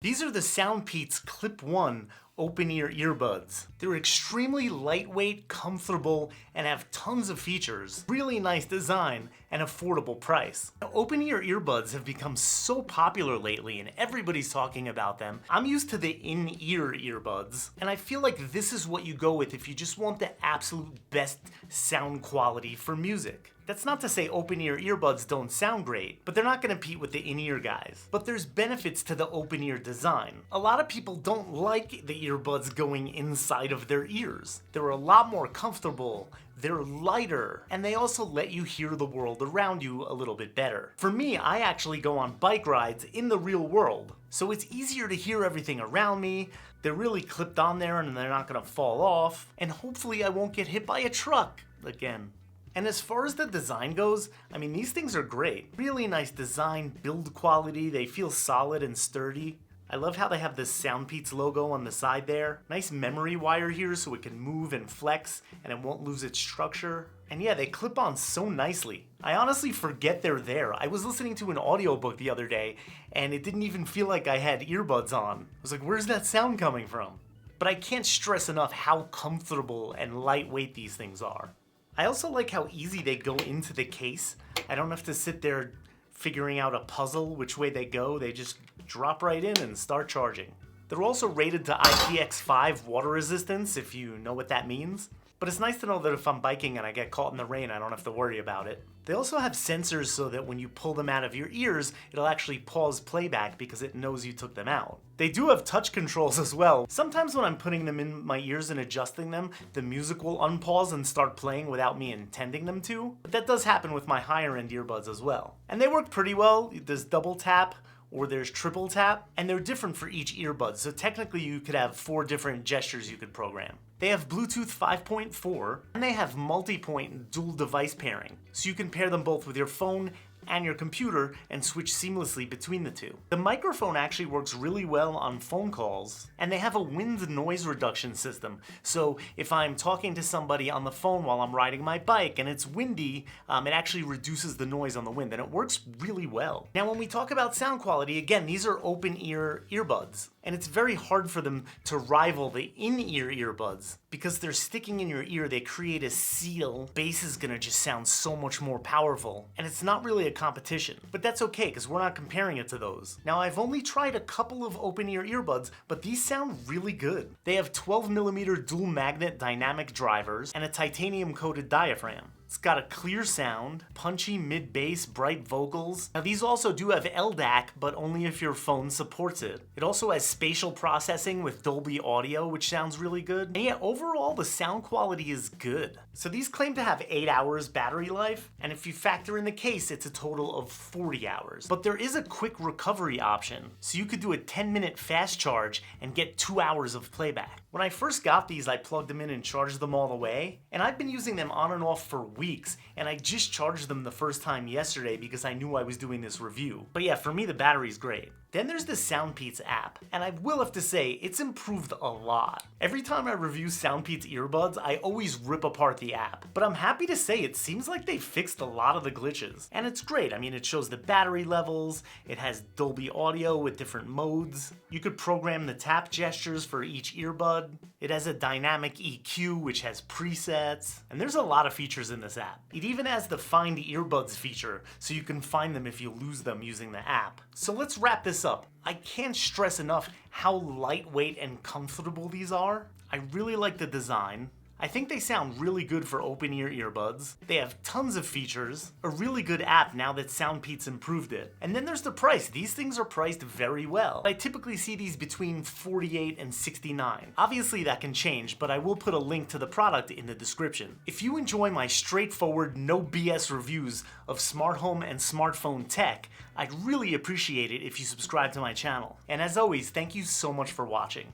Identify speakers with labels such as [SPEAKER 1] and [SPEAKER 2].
[SPEAKER 1] These are the SoundPEATS Clip1 open-ear earbuds. They're extremely lightweight, comfortable, and have tons of features. Really nice design and affordable price. Now, open-ear earbuds have become so popular lately and everybody's talking about them. I'm used to the in-ear earbuds, and I feel like this is what you go with if you just want the absolute best sound quality for music. That's not to say open-ear earbuds don't sound great, but they're not going to compete with the in-ear guys. But there's benefits to the open-ear design. A lot of people don't like the earbuds going inside of their ears. They're a lot more comfortable, they're lighter, and they also let you hear the world around you a little bit better. For me, I actually go on bike rides in the real world, so it's easier to hear everything around me. They're really clipped on there and they're not going to fall off, and hopefully I won't get hit by a truck again. And as far as the design goes, I mean, these things are great. Really nice design, build quality, they feel solid and sturdy. I love how they have this SoundPEATS logo on the side there. Nice memory wire here so it can move and flex and it won't lose its structure. And yeah, they clip on so nicely. I honestly forget they're there. I was listening to an audiobook the other day and it didn't even feel like I had earbuds on. I was like, where's that sound coming from? But I can't stress enough how comfortable and lightweight these things are. I also like how easy they go into the case. I don't have to sit there figuring out a puzzle which way they go. They just drop right in and start charging. They're also rated to IPX5 water resistance, if you know what that means. But it's nice to know that if I'm biking and I get caught in the rain, I don't have to worry about it. They also have sensors so that when you pull them out of your ears, it'll actually pause playback because it knows you took them out. They do have touch controls as well. Sometimes when I'm putting them in my ears and adjusting them, the music will unpause and start playing without me intending them to. But that does happen with my higher end earbuds as well. And they work pretty well. There's double tap, or there's triple tap, and they're different for each earbud, so technically you could have 4 different gestures you could program. They have Bluetooth 5.4, and they have multi-point dual device pairing, so you can pair them both with your phone and your computer and switch seamlessly between the two. The microphone actually works really well on phone calls, and they have a wind noise reduction system. So if I'm talking to somebody on the phone while I'm riding my bike and it's windy, it actually reduces the noise on the wind, and it works really well. Now when we talk about sound quality, again, these are open ear earbuds, and it's very hard for them to rival the in-ear earbuds because they're sticking in your ear. They create a seal. Bass is gonna just sound so much more powerful, and it's not really a competition. But that's okay because we're not comparing it to those. Now I've only tried a couple of open ear earbuds, but these sound really good. They have 12mm dual magnet dynamic drivers and a titanium coated diaphragm. It's got a clear sound, punchy mid-bass, bright vocals. Now these also do have LDAC, but only if your phone supports it. It also has spatial processing with Dolby Audio, which sounds really good. And yeah, overall the sound quality is good. So these claim to have 8 hours battery life, and if you factor in the case, it's a total of 40 hours. But there is a quick recovery option, so you could do a 10-minute fast charge and get 2 hours of playback. When I first got these, I plugged them in and charged them all the way, and I've been using them on and off for weeks, and I just charged them the first time yesterday because I knew I was doing this review. But yeah, for me the battery's great. Then there's the SoundPEATS app, and I will have to say, it's improved a lot. Every time I review SoundPEATS earbuds, I always rip apart the app. But I'm happy to say it seems like they fixed a lot of the glitches. And it's great. I mean, it shows the battery levels, it has Dolby Audio with different modes. You could program the tap gestures for each earbud. It has a dynamic EQ, which has presets. And there's a lot of features in this app. It even has the Find Earbuds feature, so you can find them if you lose them using the app. So let's wrap this up. I can't stress enough how lightweight and comfortable these are. I really like the design. I think they sound really good for open ear earbuds. They have tons of features, a really good app now that SoundPEATS improved it. And then there's the price. These things are priced very well. I typically see these between $48 and $69. Obviously that can change, but I will put a link to the product in the description. If you enjoy my straightforward, no BS reviews of smart home and smartphone tech, I'd really appreciate it if you subscribe to my channel. And as always, thank you so much for watching.